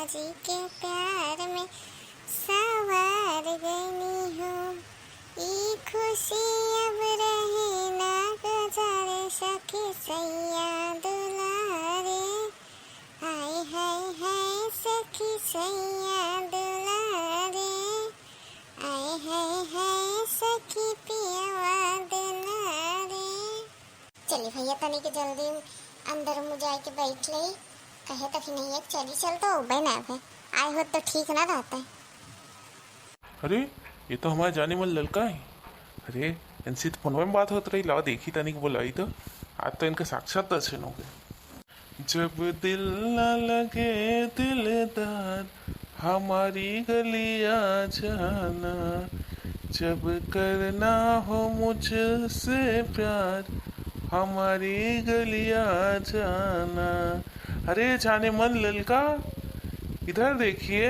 जी के प्यार में सवार गई हूँ। ई खुशी अब रहे ना गुजारे सखी सैया दुलारे। हाय हाय हाय सखी सैया दुलारे। हाय हाय हाय सखी पियवा दुलारे। चली भैया तनी के जल्दी अंदर मुझे जाए के बैठ ले। कहे तो नहीं है चली चल तो बहना है आए हो तो ठीक ना रहता है। अरे ये तो हमारा जाने मन लड़का है। अरे इनसे तो फोन में बात होती रही, लाओ देखी तनी को बुलाई तो आज तो इनका साक्षात दर्शन हो गए। जब दिल न लगे दिलदार हमारी गलियां जाना, जब करना हो मुझसे प्यार हमारी गलियां जाना। अरे जाने मन ललका इधर देखिए।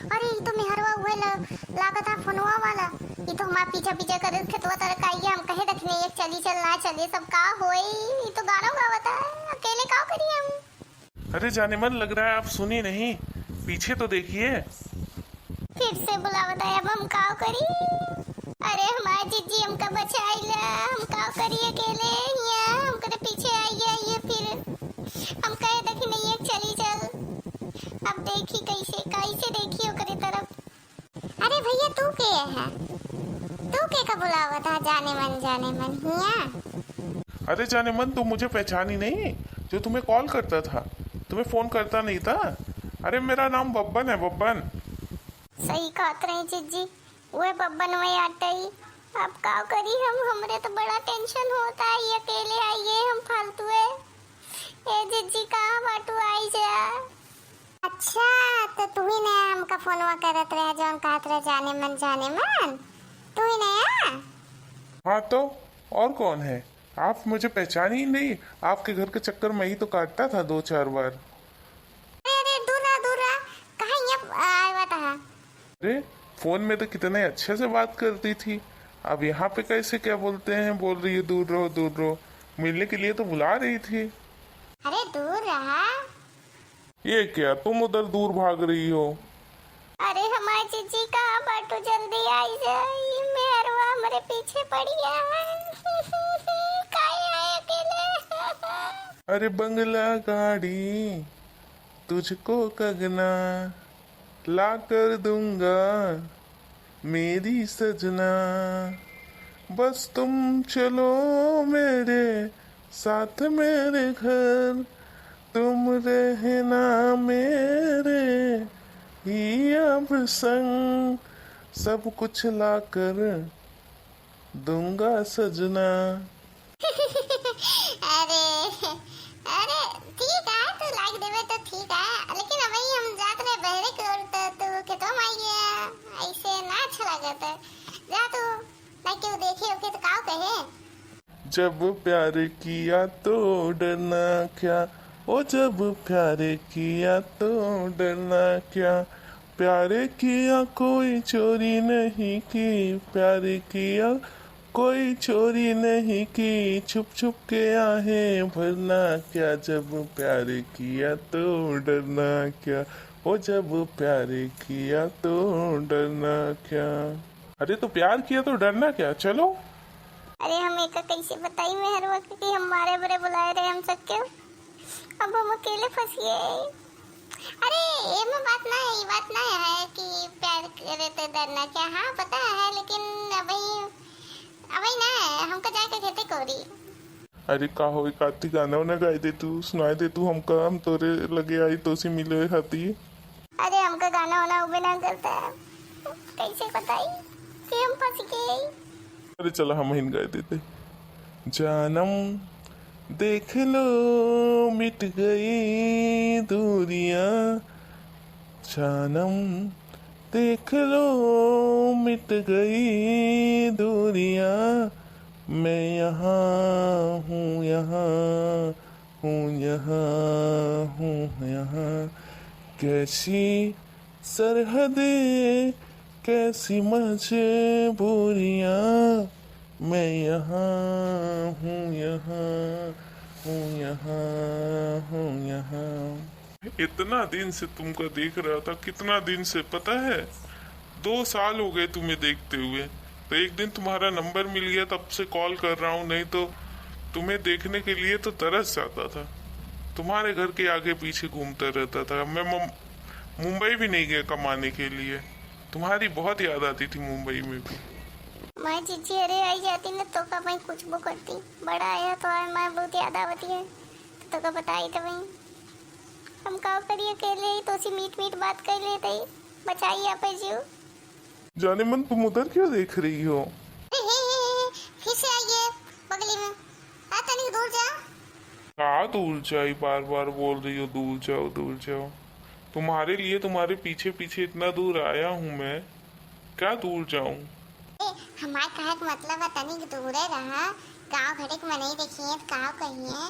अरे ये तो मेहरवा हुए लागत है फोनवा वाला। ये तो हमारा पीछा पीछा कर खेतवा तरह काइए हम कहे रखने एक चली चल ना चले सब का होई। ये तो गाना गावता है अकेले का करिए हम। अरे जाने मन लग रहा है आप सुनी नहीं, पीछे तो देखिए। फिर से बुलावता है अब हम का करी। अरे हमारी जीजी हमका बचाइला हम का करिए अकेले यहाँ हम करे पीछे आइए फिर हम कहे देखी नहीं एक चली चल। अब देखी कैसे कैसे देखी ओकरे तरफ। अरे भैया तू के है तू के का बुलावा था जाने मन हिया। अरे जाने मन तुम मुझे पहचानी नहीं, जो तुम्हें कॉल करता था, तुम्हें फोन करता नहीं था। अरे मेरा नाम बब्बन है, बब्बन। सही कहत रहे जीजी वो बब्बन वही आते ही। अब का करी हम हमरे तो बड़ा टेंशन होता है ये अकेले आइए हम फालतू है। ए जीजी कहाँ बाटू आई जा। अच्छा तो तू ही नया हमका फोनवा करत रहे जौन कहत रहे जाने मन तू ही नया। हाँ तो और कौन है, आप मुझे पहचानी ही नहीं। आपके घर के चक्कर में ही तो काटता था 2-4 बार। अरे दूरा कहाँ यहाँ आया था। अरे फोन में तो कितने अच्छे से बात करती थी, अब यहाँ पे कैसे क्या बोलते हैं, बोल रही है दूर रहो। मिलने के लिए तो बुला रही थी। अरे दूर रहा। ये क्या तुम उधर दूर भाग रही हो। अरे हमारी जीजी कहाँ बाटू जल्दी आई जाए मेहरवा हमारे पीछे पड़ी है। काहे आए अकेले। अरे बंगला गाड़ी तुझको कगना ला कर दूंगा मेरी सजना, बस तुम चलो मेरे साथ मेरे घर, तुम रहना मेरे ही अब संग, सब कुछ ला कर दूंगा सजना। अरे अरे ठीक है तू लाइक देवे तो ठीक है लेकिन अभी हम जात रहे बहरे की ओर तू के तुम आई है ऐसे ना अच्छा लगता है। जा तू लाइक क्यों देखे ओके तो काव कहे। जब प्यार किया तो डरना क्या, ओ जब प्यार किया तो डरना क्या, प्यार किया कोई चोरी नहीं की, प्यार किया कोई चोरी नहीं की, छुप छुप के आहें भरना क्या, जब प्यार किया तो डरना क्या, ओ जब प्यार किया तो डरना क्या। अरे तो प्यार किया तो डरना क्या, चलो। अरे हम एक कैसे बताई मेहरवा कि हम मारे बड़े बुलाए रहे हम सबके अब हम अकेले फंस गए। अरे ये में बात ना है कि प्यार करे तो डरना क्या। हाँ पता है लेकिन अभी ना है हमको जाके खेते कोरी। अरे का हो कार्तिक गाना वाना गाए दे तू, सुनाए दे तू हमका, हम तोरे लगे आई तो सी मिले खाती। अरे हमका गाना वाना उबे ना करता है कैसे बताई कि हम फंस गए। अरे चलो हम हिन गाए देते। जानम देख लो मिट गई दूरियां, जानम देख लो मिट गई दूरियां, मैं यहाँ हूँ यहाँ हूँ यहाँ हूँ यहाँ, कैसी सरहदें कैसी मजबूरियाँ, मैं यहाँ हूँ यहाँ हूँ यहाँ हूँ यहाँ। इतना दिन से तुमको देख रहा था, कितना दिन से पता है? 2 साल हो गए तुम्हें देखते हुए। तो एक दिन तुम्हारा नंबर मिल गया, तब से कॉल कर रहा हूँ, नहीं तो तुम्हें देखने के लिए तो तरस जाता था। तुम्हारे घर के आगे पीछे घूमता रहता था। मैं मुंबई भी नहीं गया कमाने के लिए। तुम्हारी बहुत याद आती थी मुंबई में भी। मैं जीजी अरे आई जाती ना तो का मैं कुछ वो करती। बड़ा आया तो आए मैं बहुत याद आवती है तो का बताई तो वही हम का करिए अकेले ही तो सी मीट मीट बात कर लेते ही बचाइए आप जीव। जाने मन तुम उधर क्यों देख रही हो? फिर से आइए बगली में आ तनी दूर जा। कहाँ दूर जाई? बार बार बोल रही हो दूर जाओ दूर जाओ। तुम्हारे लिए तुम्हारे पीछे पीछे इतना दूर आया हूँ मैं, क्या दूर जाऊँ? हमारे कहे का मतलब है तनी दूर रहा गाँव घड़े के मने देखिए गाँव कहिए।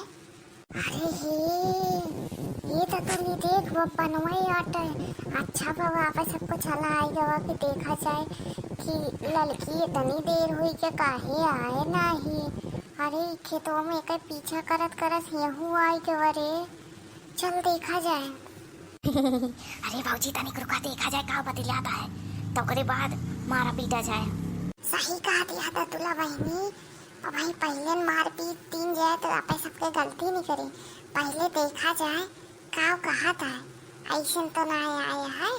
अरे ये तो तुम देख वो बनवाई आटा अच्छा बाबा आप सबको चला आई गवा कि देखा जाए कि लड़की इतनी देर हुई के काहे आए नहीं। अरे खेतों में एक पीछा करत करत यहू आई के वरे चल देखा जाए। अरे भाऊजी तनिक रुका देखा जाए का बतिलाता है तो करे बाद मारा पीटा जाए। सही कहा दिया था तुला बहनी। और भाई पहले मार पीट तीन जाए तो आप सबके गलती नहीं करी। पहले देखा जाए काव कहा था ऐसे तो ना आया है।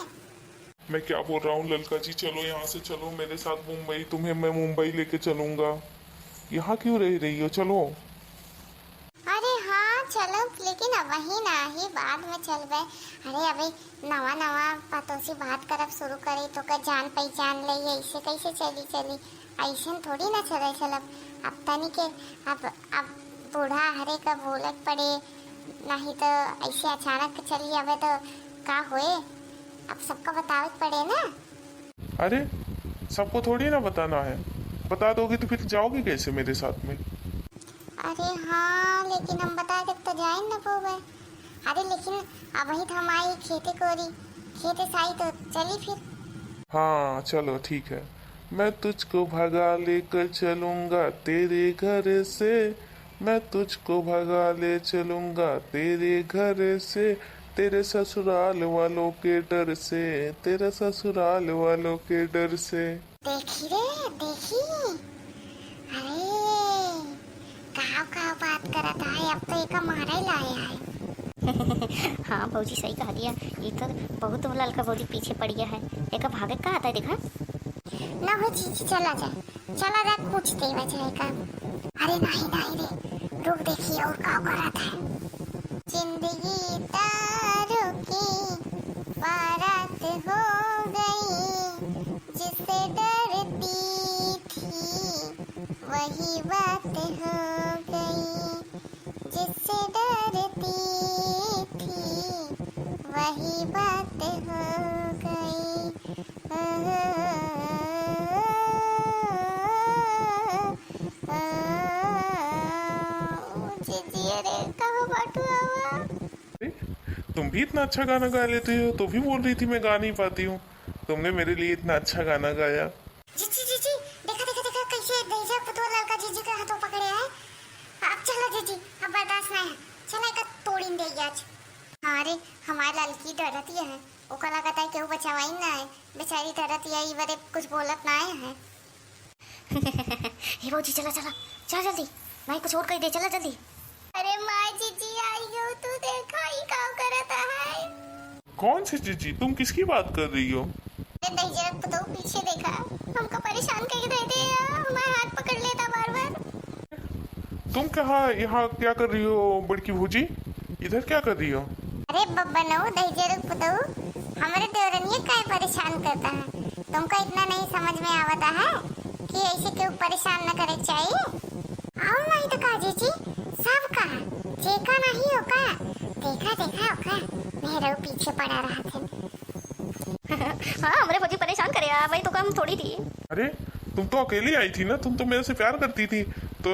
मैं क्या बोल रहा हूँ ललका जी, चलो यहाँ से चलो मेरे साथ मुंबई। तुम्हें मैं मुंबई लेके चलूंगा। यहाँ क्यों रह रही हो? चलो। अरे हाँ चलो लेकिन अब वही ना ही बाद में चल गए। अरे अभी नवा नवा पतों से बात करब शुरू करे तो का जान पहचान ले ऐसे कैसे चली ऐसे थोड़ी ना चले चलब। अब तनी के अब बूढ़ा हरे का बोलत पड़े नहीं तो ऐसे अचानक चली आवे तो का होए। अब सबको बतावे पड़े ना। अरे सबको थोड़ी ना बताना है, बता दोगे तो फिर जाओगे कैसे मेरे साथ में? अरे हाँ लेकिन हम बता के तो जाए न पोवे। अरे लेकिन अब वही तो हम आई खेते कोरी खेते साई तो चली फिर। हाँ चलो ठीक है। मैं तुझको भगा लेकर चलूंगा तेरे घर से, मैं तुझको भगा ले चलूंगा तेरे घर से, तेरे ससुराल वालों के डर से, तेरे ससुराल वालों के डर से। देखी रे देखी। अरे काव बात करत है अब तो एक मारा ही लाया है। हाँ भाऊजी सही कहा दिया। ये तो बहुत लड़का भाऊजी पीछे पड़ गया है। एक भागे का आता है देखा ना हो चीज चला जा पूछते वजह का। अरे नहीं रे रुक देखिए और का करत है। जिंदगी तारों की बारात हो गई जिससे डरती थी वही बात हो गई जिससे डरती थी वही बात हो गई। तुम भी इतना अच्छा गाना गा लेते हो, तो भी बोल रही थी मैं गा नहीं पाती हूँ। तुमने मेरे लिए इतना अच्छा गाना गाया। जीजी देखा कैसे देजा पुतवा लड़का जीजी का हाथों पकड़े है। अब चलो जीजी अब बर्दाश्त नहीं है चला का तोड़ीन दे आज। अरे हमारी लड़की डरती है ओका लगता है केहू बचावाई ना है बेचारी डरती है इवरे कुछ बोलत ना है। हे भाऊजी चला जल्दी मैं कुछ और कह दे चला जल्दी। अरे माँ जीजी आई हो तू देखा ही काम करता है। कौन सी जीजी? तुम किसकी बात कर रही हो? जरा तो पीछे देखा हमको परेशान करके रहते हमारा हाथ पकड़ लेता बार बार। तुम कहाँ यहाँ क्या कर रही हो बड़की भूजी? इधर क्या कर रही हो? अरे बब्बा नो दहीजर पुतऊ हमारे देवरनिया काय परेशान करता है। तुमको इतना नहीं समझ में आवता है कि ऐसे क्यों परेशान न करे चाहिए। आओ नहीं तो काजी जी सब कहा देखा नहीं हो का देखा हो का मेरे पीछे पड़ा रहा था। हाँ हमारे भाऊजी परेशान करे भाई तो काम थोड़ी थी। अरे तुम तो अकेली आई थी ना, तुम तो मेरे से प्यार करती थी, तो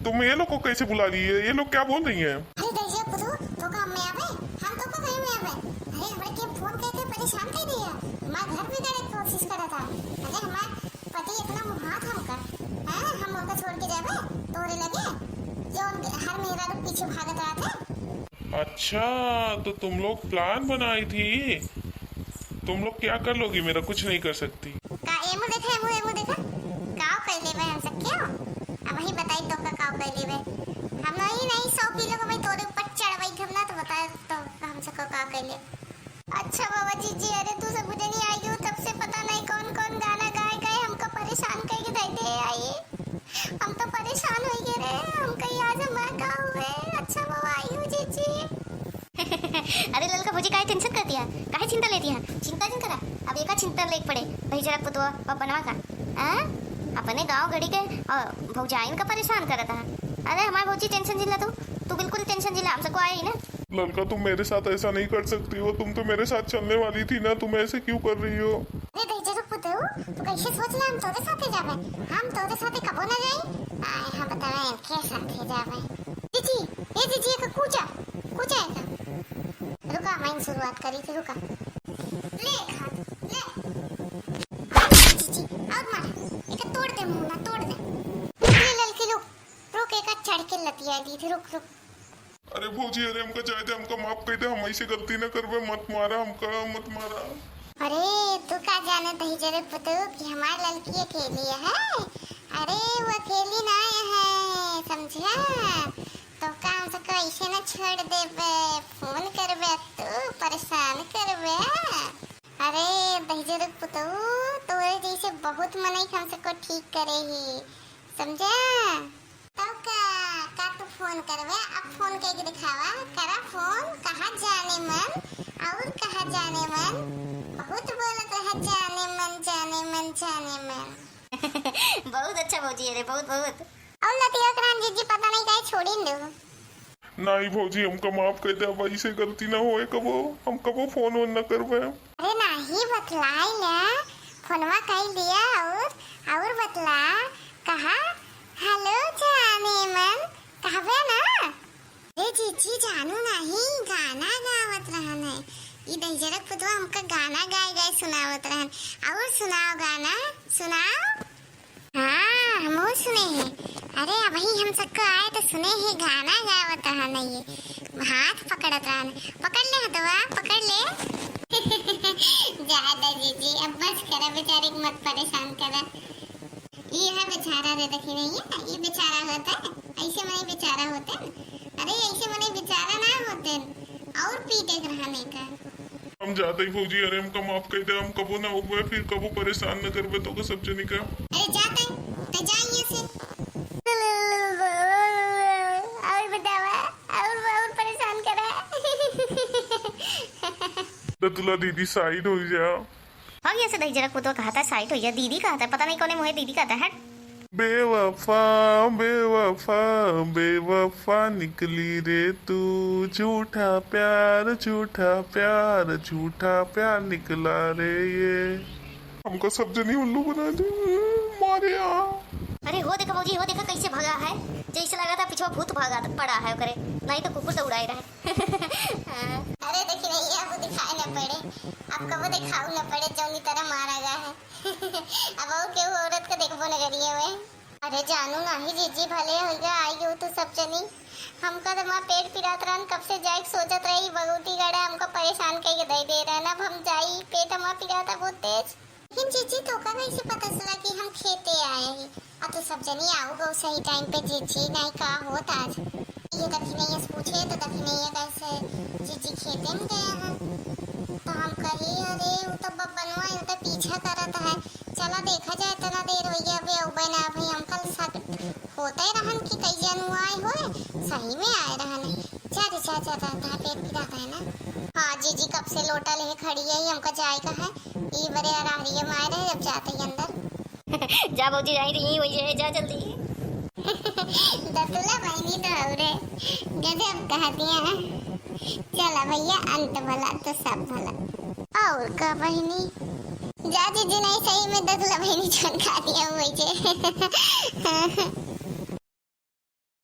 तुम ये लोग को कैसे बुला ली है? ये लोग क्या बोल रही हैं? अरे दहीजर पुतऊ तो काम में आवे हम तो को में आवे। अरे हमारे के फोन करके परेशान कर दिया हमारे घर में जाने की कोशिश करा था। अरे हमारे पति इतना मुहात हमका है हम उनका छोड़ के जावे तोरे लगे जो हर मेरा पीछे भागत रहा था। अच्छा, तो तुम लोग प्लान बनाई थी। तुम लोग क्या कर लोगी? मेरा कुछ नहीं कर सकती। का एमो देखा काव कर लेबे हम सब क्यों? अब वही बताई तो का काव कर लेबे। हम नहीं 100 किलो को भाई तोरे ऊपर चढ़वाई हम ना तो बता तो हम सब का कर ले। अच्छा बाबा जी अरे तू सब मुझे नहीं आई हो तब से पता नहीं कौन कौन गाना गए हमको परेशान करके दे आइए। हम तो परेशान हो गए रे, हम कहीं आज मैं का हुए। अच्छा बाबा आई हो जीजी। अरे ललका भौजी काहे टेंशन कर दिया, काहे चिंता लेती है? चिंता नहीं करा, अब एका चिंता लेक पड़े भाई जरा पुतवा बनवा का अपने गांव गड़ी के भौजाइन का परेशान करता है। अरे हमारे भौजी टेंशन जिला तू बिल्कुल टेंशन जिला, हम सबको आई ना। ललका तुम मेरे साथ ऐसा नहीं कर सकती हो, तुम तो मेरे साथ चलने वाली थी ना, तुम ऐसे क्यों कर रही हो? अरे दे पुतऊ तू कैसे सोच ले हम तोरे साथे जावे? हम तोरे साथे कबो ना जाई। आए हम बतावे के साथे जावे। जीजी एक कूचा है। रुका मैं शुरुआत करी थी, रुका ले खा ले जीजी और मार एक तोड़ दे मुंह ना तोड़ दे। ले ललकी रुक एक चढ़ के लतिया दी थी। रुक अरे भौजी, अरे हमका चाहते हमका माफ कर दे, हम ऐसे गलती न करवे, मत मारा हमका, मत मारा। अरे तू का जाने दही जरे पुतू कि हमारी लड़की अकेली है। अरे वो अकेली ना है समझा, तो काम से ऐसे न छोड़ देबे, फोन करबे तू परेशान करबे। अरे दही जरे पुतू तोरे जैसे बहुत मनई हमसे को ठीक करे ही समझा। तब का तू फोन करवे, अब फोन करके दिखावा करा फोन, कहाँ जाने मन और कहाँ जाने मन, बहुत बोलत है जाने मन। बहुत अच्छा भौजी, अरे बहुत और लतिया करान जीजी पता नहीं काहे छोड़ी न दो। नहीं भौजी, हमका माफ कर दे, अब ऐसे गलती ना होए कबो, हम कबो फोन वोन न करवे। अरे नहीं बतलाई ना, फोनवा कर लिया और बतला कहा हेलो जाने मन कहबे ना। ए जीजी जानू नहीं गाना गावत रहन है, ई दहिजरक पुतवा हमका गाना गाए सुनावत रहन। और सुनाओ गाना सुनाओ। हाँ हम सुने हैं। अरे अभी हम सबको आए तो सुने हैं गाना गावत रहन ये, हाथ पकड़त रहन। पकड़ ले हथवा पकड़ ले। ज्यादा जीजी अब बस करा, बेचारे को मत परेशान करा। ये है बेचारा रे, देखी नहीं है ये बेचारा होता है, ऐसे मने बेचारा होते हैं। अरे ऐसे मने बेचारा ना होते और पीटे रहने का। हम जाते ही भौजी, अरे हमका माफ कर दे, हम कबो ना हुए फिर कबो परेशान न करबे तो सब जनी का। अरे जाते तो जाइए से और बतावा और परेशान करा। तो तुला दीदी साइड हो जा। और ये से दही जरा पुतवा कहा था साइट हो गया, दीदी कहा था, पता नहीं कौन मुझे दीदी कहा था। हट बेवफा बेवफा निकली रे तू, झूठा प्यार निकला रे ये। हमको सब जनी उल्लू बना दे मारे। अरे हो देखा भौजी, हो देखा कैसे भगा है, जैसे लगा था पीछे भूत भागा पड़ा है करे, नहीं तो कुकुर तो उड़ाए रहे। अरे देखी नहीं है, वो दिखाई न पड़े, आपको वो दिखाऊ न पड़े जौनी तरह मारा गया है। अब और केहू औरत को देखबो न करिए वे। अरे जानू नहीं जीजी भले हो गया आई हो तो सब जनी, हमका तो मां पेट पिरात रहन, कब से जाए सोचत रही बगूती गड़ा हमको परेशान करके दे रहन। अब हम जाई पेट हमारा पिराता बहुत तेज। लेकिन जीजी तो का कैसे पता चला कि हम खेते आए हैं? अब तो सब जनी आओ गो सही टाइम पे जीजी, नहीं का होता आज ये दखी नहीं है पूछे तो दखी नहीं है कैसे जीजी खेते में गए हैं। तो हम कही अरे वो तो बनवा ये तो पीछा करता है, चला देखा जाए इतना देर हो गया अबे उबे ना भाई हम कल सब होते रहन कि कई जन आए होए, सही में आए रहन। जा था पेट पिराता है ना। हाँ जीजी कब से लोटा ले खड़ी है, हमका जाए का है ये बड़े आ रही है मारे रहे जब जाते ही अंदर। जा भौजी जाई रही वही है, जा जल्दी। दतुला बहनी तो औरे गजब कह दिया है। चला भैया अंत भला तो सब भला। और का बहनी जा जीजी नहीं सही में दतुला बहनी चमका दिया मुझे।